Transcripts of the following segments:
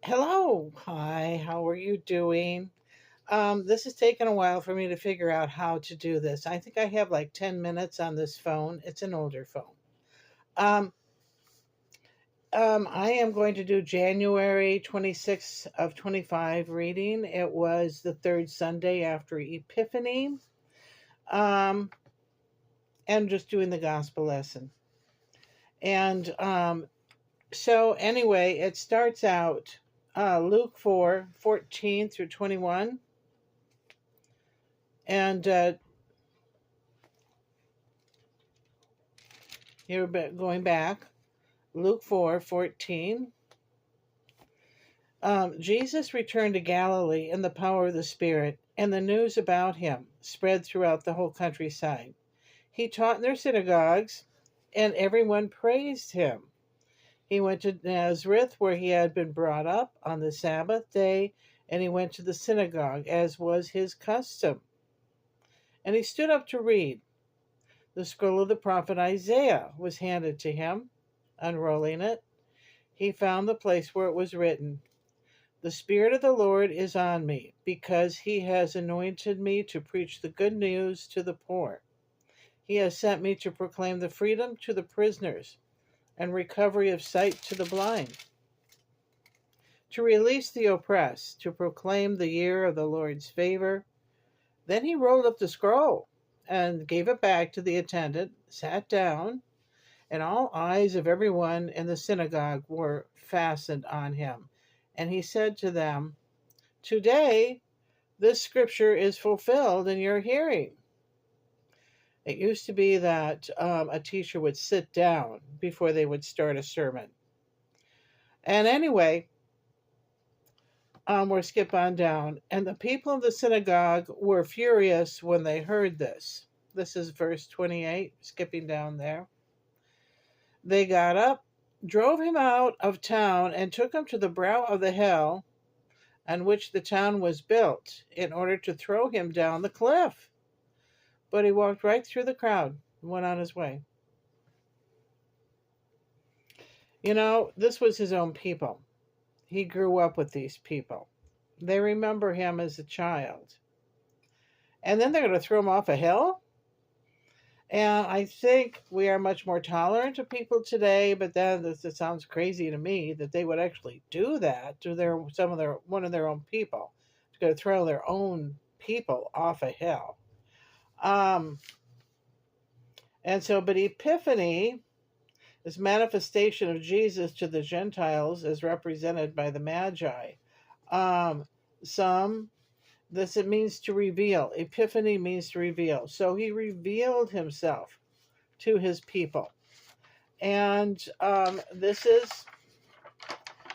Hello. Hi. How are you doing? This has taken a while for me to figure out how to do this. I think I have like 10 minutes on this phone. It's an older phone. Um, I am going to do January 26th of 25 reading. It was the third Sunday after Epiphany. Um, and just doing the gospel lesson. And so, anyway, it starts out Luke 4:14 through 21. And here, going back, Luke 4:14. Jesus returned to Galilee in the power of the Spirit, and the news about him spread throughout the whole countryside. He taught in their synagogues, and everyone praised him. He went to Nazareth, where he had been brought up on the Sabbath day, and he went to the synagogue, as was his custom. And he stood up to read. The scroll of the prophet Isaiah was handed to him. Unrolling it, he found the place where it was written, "The Spirit of the Lord is on me, because he has anointed me to preach the good news to the poor. He has sent me to proclaim the freedom to the prisoners and recovery of sight to the blind, to release the oppressed, to proclaim the year of the Lord's favor." Then he rolled up the scroll and gave it back to the attendant, sat down, and all eyes of everyone in the synagogue were fastened on him. And he said to them, "Today this scripture is fulfilled in your hearing." It used to be that a teacher would sit down before they would start a sermon. And anyway, we'll skip on down. And the people of the synagogue were furious when they heard this. This is verse 28, skipping down there. They got up, drove him out of town, and took him to the brow of the hill on which the town was built, in order to throw him down the cliff. But he walked right through the crowd and went on his way. You know, this was his own people. He grew up with these people. They remember him as a child. And then they're going to throw him off a hill? And I think we are much more tolerant of people today, but then it sounds crazy to me that they would actually do that to one of their own people, to go throw their own people off a hill. Um, but Epiphany, this manifestation of Jesus to the Gentiles, is represented by the Magi. Um, some it means to reveal. Epiphany means to reveal. So he revealed himself to his people. And this is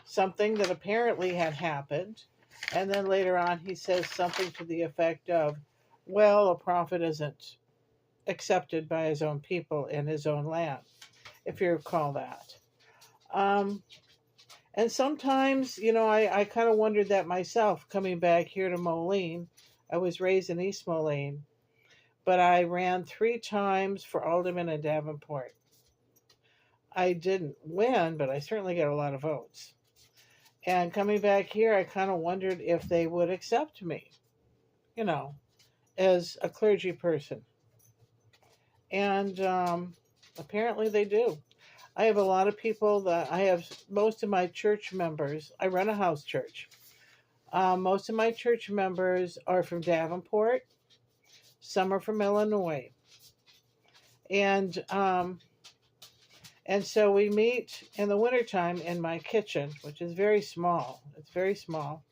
something that apparently had happened. And then later on, he says something to the effect of, well, a prophet isn't accepted by his own people in his own land, if you recall that. And sometimes, I kind of wondered that myself coming back here to Moline. I was raised in East Moline, but I ran 3 times for alderman in Davenport. I didn't win, but I certainly got a lot of votes. And coming back here, I kind of wondered if they would accept me, as a clergy person. And apparently they do. I have a lot of people most of my church members. I run a house church. Most of my church members are from Davenport. Some are from Illinois. And so we meet in the wintertime in my kitchen, which is very small. It's very small.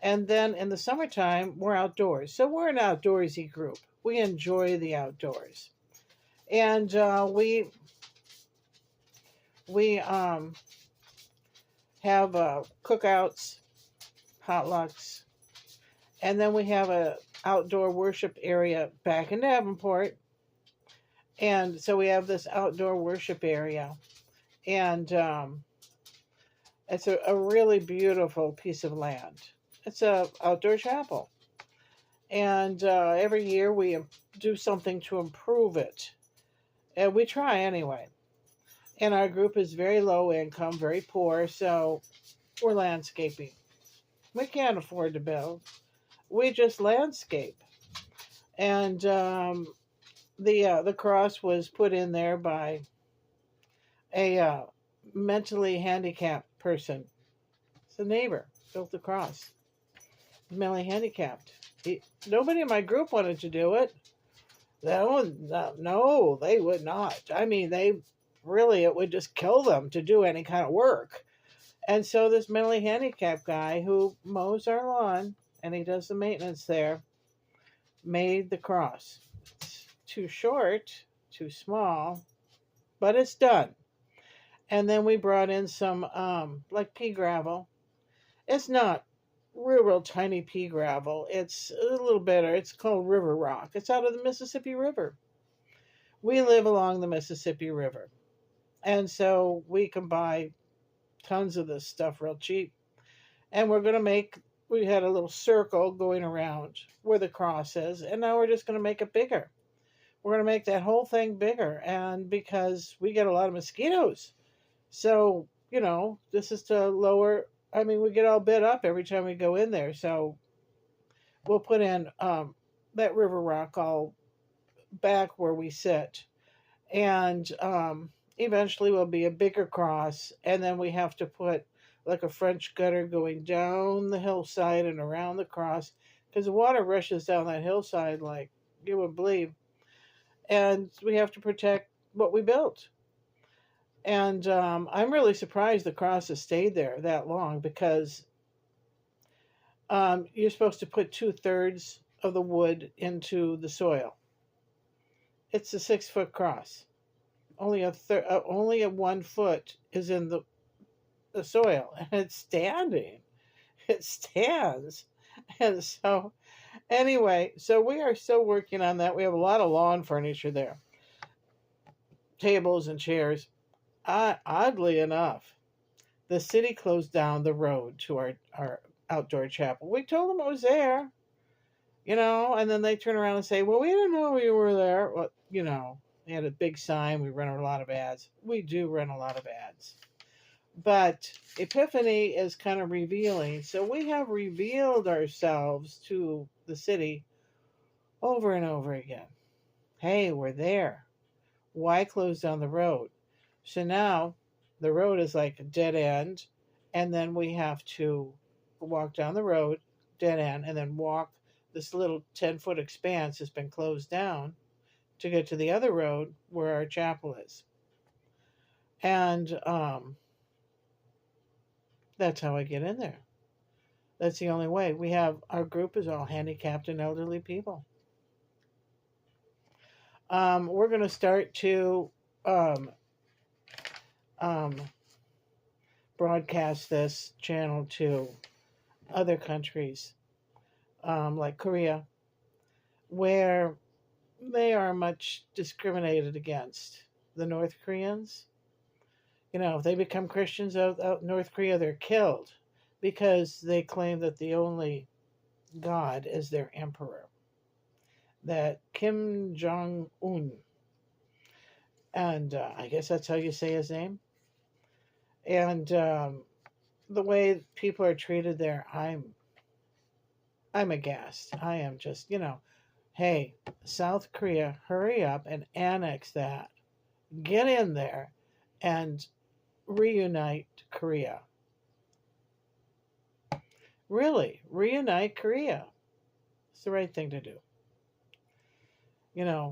And then in the summertime, we're outdoors. So we're an outdoorsy group. We enjoy the outdoors. And we have cookouts, potlucks, and then we have a outdoor worship area back in Davenport. And so we have this outdoor worship area. And it's a really beautiful piece of land. It's a outdoor chapel. And every year we do something to improve it. And we try anyway. And our group is very low income, very poor. So we're landscaping. We can't afford to build. We just landscape. And the cross was put in there by a mentally handicapped person. It's a neighbor built the cross. Mentally handicapped. Nobody in my group wanted to do it. No, they would not. I mean, they really, it would just kill them to do any kind of work. And so this mentally handicapped guy who mows our lawn and he does the maintenance there made the cross. It's too short, too small, but it's done. And then we brought in some like pea gravel. It's not real tiny pea gravel. It's a little better. It's called river rock. It's out of the Mississippi River. We live along the Mississippi River. And so we can buy tons of this stuff real cheap. And we had a little circle going around where the cross is. And now we're just going to make it bigger. We're going to make that whole thing bigger. And because we get a lot of mosquitoes. So, this is to lower. I mean, we get all bit up every time we go in there. So we'll put in that river rock all back where we sit. And eventually will be a bigger cross. And then we have to put like a French gutter going down the hillside and around the cross. Because the water rushes down that hillside like you would believe. And we have to protect what we built. And I'm really surprised the cross has stayed there that long because you're supposed to put 2/3 of the wood into the soil. It's a 6-foot cross. Only a 1 foot is in the soil, and it's standing. It stands, and so anyway, so we are still working on that. We have a lot of lawn furniture there, tables and chairs. Oddly enough, the city closed down the road to our outdoor chapel. We told them it was there, and then they turn around and say, well, we didn't know you were there. Well, they had a big sign. We run a lot of ads. We do run a lot of ads. But Epiphany is kind of revealing. So we have revealed ourselves to the city over and over again. Hey, we're there. Why close down the road? So now the road is like a dead end, and then we have to walk down the road, dead end, and then walk this little 10-foot expanse has been closed down to get to the other road where our chapel is. And that's how I get in there. That's the only way. Our group is all handicapped and elderly people. We're going to start to broadcast this channel to other countries like Korea, where they are much discriminated against. The North Koreans, if they become Christians out in North Korea, they're killed because they claim that the only God is their emperor, that Kim Jong-un. And I guess that's how you say his name. And the way people are treated there, I'm aghast. I am just, hey, South Korea, hurry up and annex that. Get in there and reunite Korea. Really, reunite Korea. It's the right thing to do.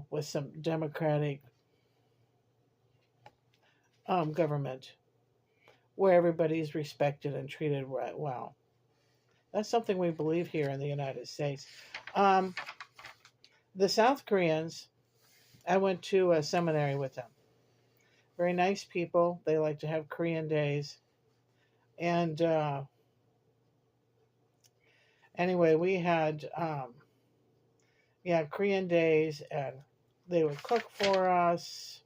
With some democratic government where everybody is respected and treated right well. That's something we believe here in the United States. The South Koreans, I went to a seminary with them. Very nice people. They like to have Korean days. And anyway, we had Korean days, and they would cook for us.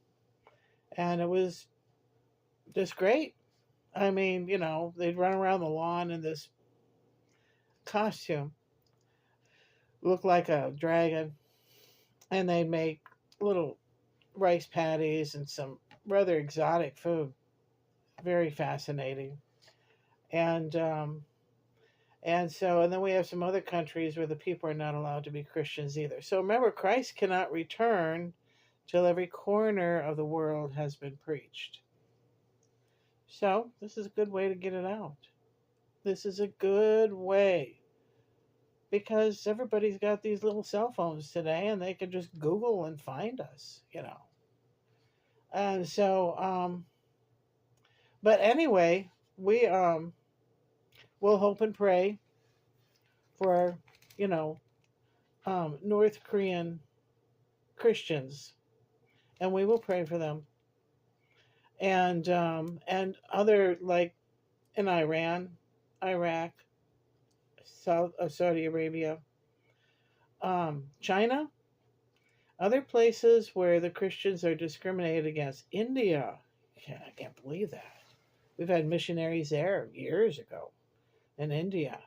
And it was just great. I mean, they'd run around the lawn in this costume, look like a dragon, and they'd make little rice patties and some rather exotic food. Very fascinating. And and then we have some other countries where the people are not allowed to be Christians either. So remember, Christ cannot return till every corner of the world has been preached. So this is a good way to get it out. This is a good way, because everybody's got these little cell phones today and they can just Google and find us, you know. And so, but anyway, we will hope and pray for, you know, North Korean Christians, and we will pray for them, and other, like in Iran, Iraq, South of Saudi Arabia, China, other places where the Christians are discriminated against. India, I can't believe that. We've had missionaries there years ago in India.